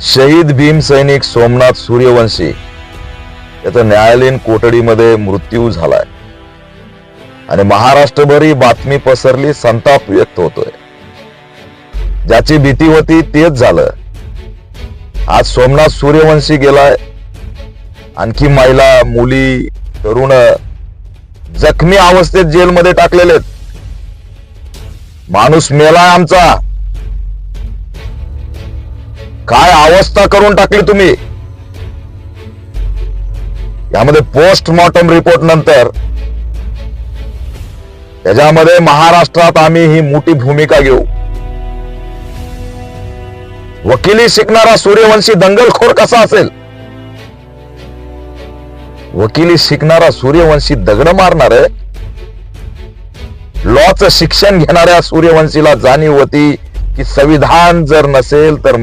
शहीद भीम सैनिक सोमनाथ सूर्यवंशी याचा न्यायालयीन कोठडीमध्ये मृत्यू झालाय आणि महाराष्ट्रभर ही बातमी पसरली, संताप व्यक्त होतोय. ज्याची भीती होती तेच झालं. आज सोमनाथ सूर्यवंशी गेलाय. आणखी महिला, मुली, तरुण जखमी अवस्थेत जेलमध्ये टाकलेले आहेत. माणूस मेलाय आमचा. काय अवस्था करून टाकली तुम्ही. यामध्ये पोस्टमॉर्टम रिपोर्ट नंतर त्याच्यामध्ये महाराष्ट्रात आम्ही ही मोठी भूमिका घेऊ. वकिली शिकणारा सूर्यवंशी दंगलखोर कसा असेल. वकिली शिकणारा सूर्यवंशी दगड मारणार आहे. लॉचं शिक्षण घेणाऱ्या सूर्यवंशीला जाणीव होती की संविधान जर नसेल तर